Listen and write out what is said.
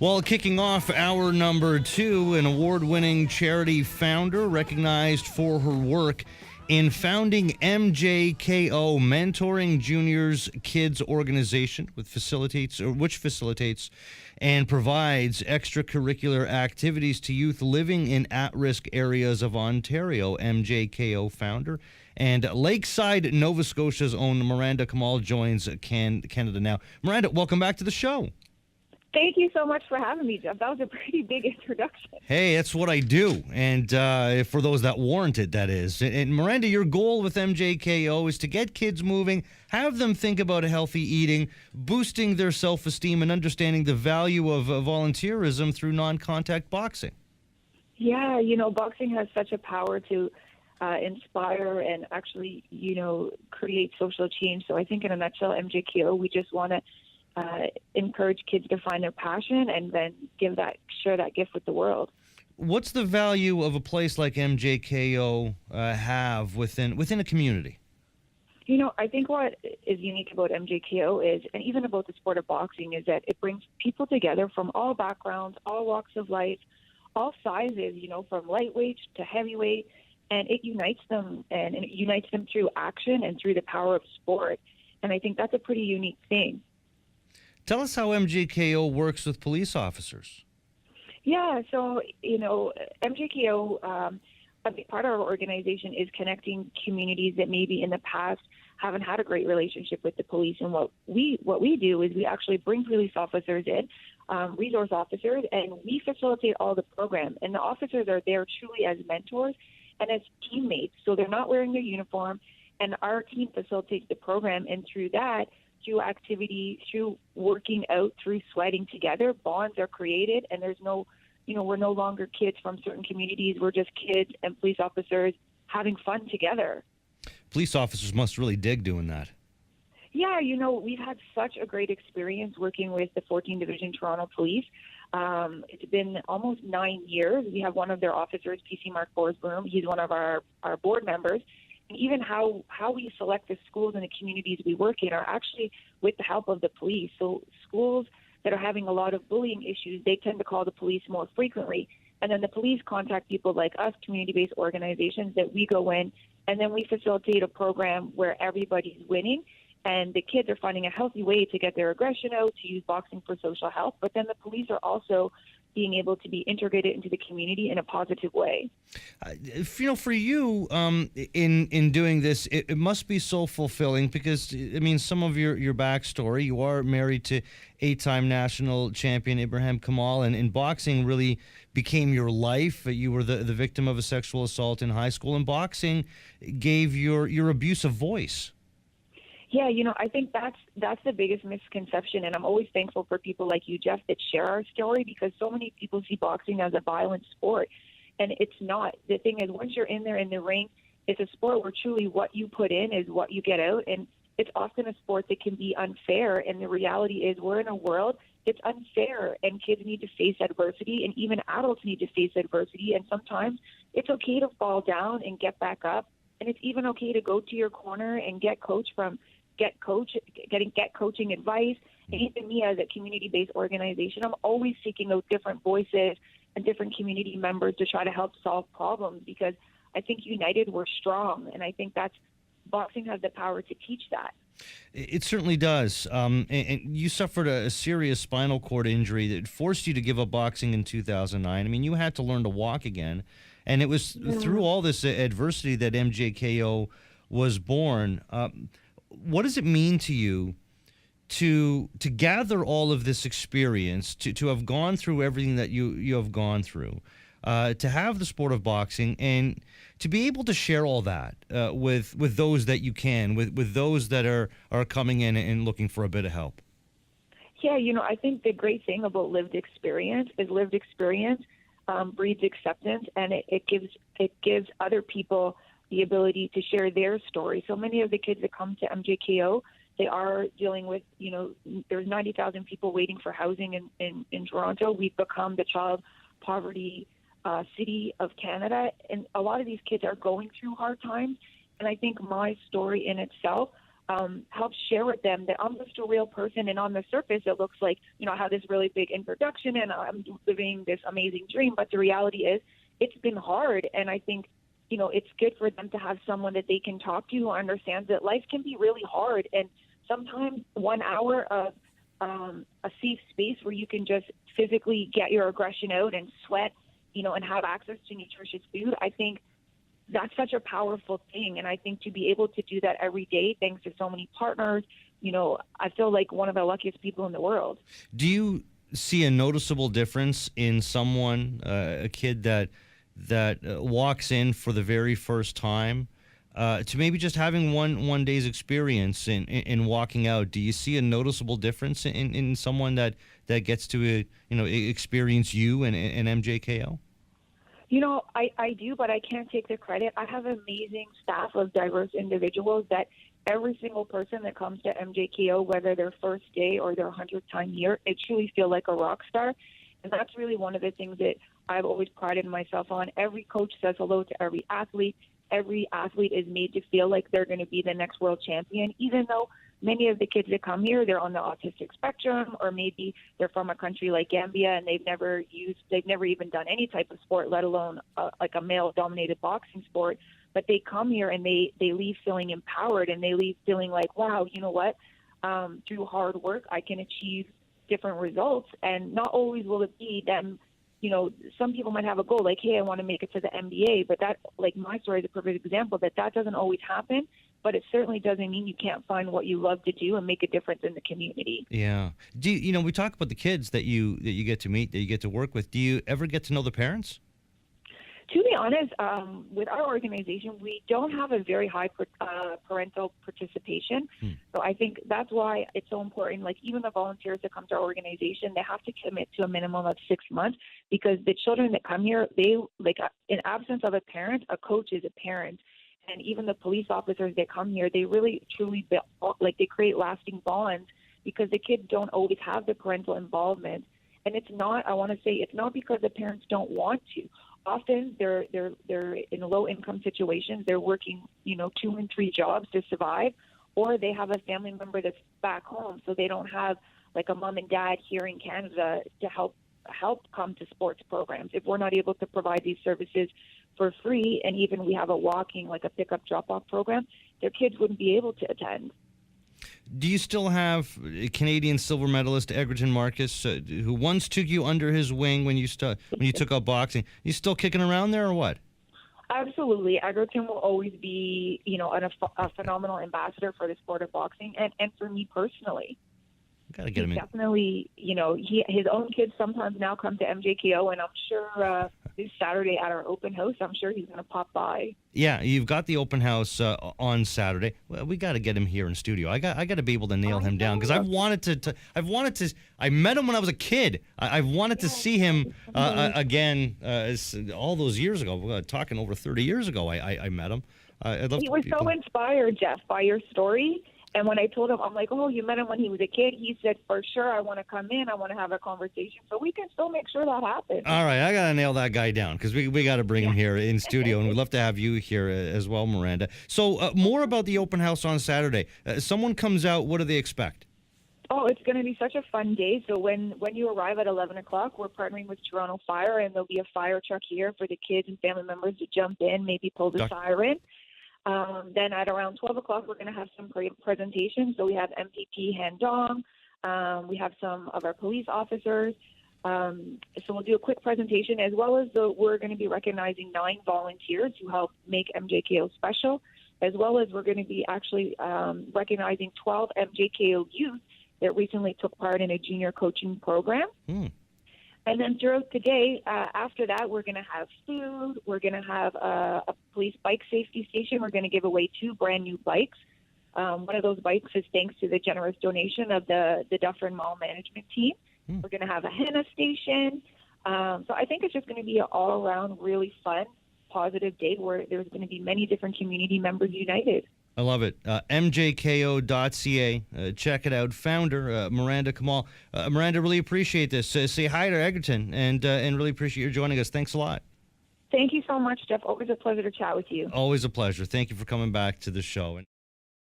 Well, kicking off hour number 2, an award-winning charity founder recognized for her work in founding MJKO, Mentoring Juniors Kids Organization, which facilitates and provides extracurricular activities to youth living in at-risk areas of Ontario. MJKO founder and Lakeside, Nova Scotia's own Miranda Kamal joins Canada Now. Miranda, welcome back to the show. Thank you so much for having me, Jeff. That was a pretty big introduction. Hey, that's what I do. And for those that warrant it, that is. And Miranda, your goal with MJKO is to get kids moving, have them think about healthy eating, boosting their self-esteem, and understanding the value of volunteerism through non-contact boxing. Yeah, boxing has such a power to inspire and actually, create social change. So I think in a nutshell, MJKO, we just want to encourage kids to find their passion and then share that gift with the world. What's the value of a place like MJKO have within a community? I think what is unique about MJKO is, and even about the sport of boxing, is that it brings people together from all backgrounds, all walks of life, all sizes, from lightweight to heavyweight, and it unites them, and it unites them through action and through the power of sport. And I think that's a pretty unique thing. Tell us how MJKO works with police officers. Yeah, so, MJKO, a big part of our organization is connecting communities that maybe in the past haven't had a great relationship with the police. And what we do is we actually bring police officers in, resource officers, and we facilitate all the program. And the officers are there truly as mentors and as teammates. So they're not wearing their uniform, and our team facilitates the program. And through that, through activity, through working out, through sweating together, bonds are created, and there's no, we're no longer kids from certain communities. We're just kids and police officers having fun together. Police officers must really dig doing that. Yeah, we've had such a great experience working with the 14th Division Toronto Police. It's been almost 9 years. We have one of their officers, PC Mark Borsboom. He's one of our board members. And even how we select the schools and the communities we work in are actually with the help of the police. So schools that are having a lot of bullying issues, they tend to call the police more frequently. And then the police contact people like us, community-based organizations, that we go in, and then we facilitate a program where everybody's winning. And the kids are finding a healthy way to get their aggression out, to use boxing for social health. But then the police are also being able to be integrated into the community in a positive way. For you, in doing this, it must be so fulfilling because, some of your backstory, you are married to 8-time national champion Miranda Kamal, and boxing really became your life. You were the victim of a sexual assault in high school, and boxing gave your abuse a voice. Yeah, I think that's the biggest misconception, and I'm always thankful for people like you, Jeff, that share our story, because so many people see boxing as a violent sport, and it's not. The thing is, once you're in there in the ring, it's a sport where truly what you put in is what you get out, and it's often a sport that can be unfair, and the reality is we're in a world that's unfair, and kids need to face adversity, and even adults need to face adversity, and sometimes it's okay to fall down and get back up, and it's even okay to go to your corner and get coaching advice. And even me as a community-based organization, I'm always seeking out different voices and different community members to try to help solve problems, because I think united we're strong, and I think boxing has the power to teach that. It certainly does. And you suffered a serious spinal cord injury that forced you to give up boxing in 2009. You had to learn to walk again, and it was through all this adversity that MJKO was born. What does it mean to you to gather all of this experience, to have gone through everything that you have gone through, to have the sport of boxing, and to be able to share all that with those that you can, with those that are coming in and looking for a bit of help? Yeah, I think the great thing about lived experience is lived experience breeds acceptance, and it gives other people the ability to share their story. So many of the kids that come to MJKO, they are dealing with, there's 90,000 people waiting for housing in Toronto. We've become the child poverty city of Canada, and a lot of these kids are going through hard times. And I think my story in itself help share with them that I'm just a real person, and on the surface it looks like, I have this really big introduction and I'm living this amazing dream, but the reality is it's been hard. And I think, it's good for them to have someone that they can talk to who understands that life can be really hard, and sometimes 1 hour of a safe space where you can just physically get your aggression out and sweat, and have access to nutritious food, I think that's such a powerful thing. And I think to be able to do that every day, thanks to so many partners, I feel like one of the luckiest people in the world. Do you see a noticeable difference in someone, a kid that walks in for the very first time, to maybe just having one day's experience in walking out? Do you see a noticeable difference in someone that gets to experience you and MJKO? I do, but I can't take the credit. I have an amazing staff of diverse individuals that every single person that comes to MJKO, whether their first day or their 100th time here, they truly feel like a rock star. And that's really one of the things that I've always prided myself on. Every coach says hello to every athlete. Every athlete is made to feel like they're going to be the next world champion, even though many of the kids that come here, they're on the autistic spectrum, or maybe they're from a country like Gambia and they've never even done any type of sport, let alone like a male-dominated boxing sport. But they come here and they leave feeling empowered, and they leave feeling like, wow, you know what? Through hard work, I can achieve different results. And not always will it be them. Some people might have a goal like, hey, I want to make it to the NBA, but that, like my story is a perfect example that doesn't always happen, but it certainly doesn't mean you can't find what you love to do and make a difference in the community. Yeah. We talk about the kids that you get to meet, that you get to work with. Do you ever get to know the parents? To be honest, with our organization, we don't have a very high parental participation. So I think that's why it's so important. Like, even the volunteers that come to our organization, they have to commit to a minimum of 6 months, because the children that come here, they, like, in absence of a parent, a coach is a parent. And even the police officers that come here, they really, truly, they create lasting bonds, because the kids don't always have the parental involvement. And it's not because the parents don't want to. Often they're in low income situations. They're working, 2 and 3 jobs to survive, or they have a family member that's back home, so they don't have like a mom and dad here in Canada to help come to sports programs. If we're not able to provide these services for free, and even we have a walking, like a pickup drop-off program, their kids wouldn't be able to attend. Do you still have Canadian silver medalist Egerton Marcus, who once took you under his wing when you took up boxing? You still kicking around there, or what? Absolutely. Egerton will always be, a phenomenal ambassador for the sport of boxing, and for me personally. Gotta get him in. Definitely, his own kids sometimes now come to MJKO, and I'm sure this Saturday at our open house, I'm sure he's going to pop by. Yeah, you've got the open house on Saturday. Well, we got to get him here in studio. I got to be able to nail him down, because I met him when I was a kid. I've wanted to see him again. All those years ago, talking over 30 years ago, I met him. He was so inspired, Jeff, by your story. And when I told him, I'm like, oh, you met him when he was a kid? He said, for sure, I want to come in. I want to have a conversation. So we can still make sure that happens. All right, I got to nail that guy down, because we got to bring him here in studio, and we'd love to have you here as well, Miranda. So more about the open house on Saturday. Someone comes out, what do they expect? Oh, it's going to be such a fun day. So when you arrive at 11 o'clock, we're partnering with Toronto Fire, and there'll be a fire truck here for the kids and family members to jump in, maybe pull the siren. Then at around 12 o'clock, we're going to have some presentations. So we have MPP Han Dong. We have some of our police officers. So we'll do a quick presentation, as well as we're going to be recognizing 9 volunteers who help make MJKO special, as well as we're going to be actually recognizing 12 MJKO youth that recently took part in a junior coaching program. And then throughout the day, after that, we're going to have food. We're going to have a police bike safety station. We're going to give away 2 brand new bikes. One of those bikes is thanks to the generous donation of the Dufferin Mall management team. We're going to have a henna station. So I think it's just going to be an all-around really fun, positive day where there's going to be many different community members united. I love it. MJKO.ca. Check it out. Founder, Miranda Kamal. Miranda, really appreciate this. Say hi to Egerton, and really appreciate you joining us. Thanks a lot. Thank you so much, Jeff. Always a pleasure to chat with you. Always a pleasure. Thank you for coming back to the show.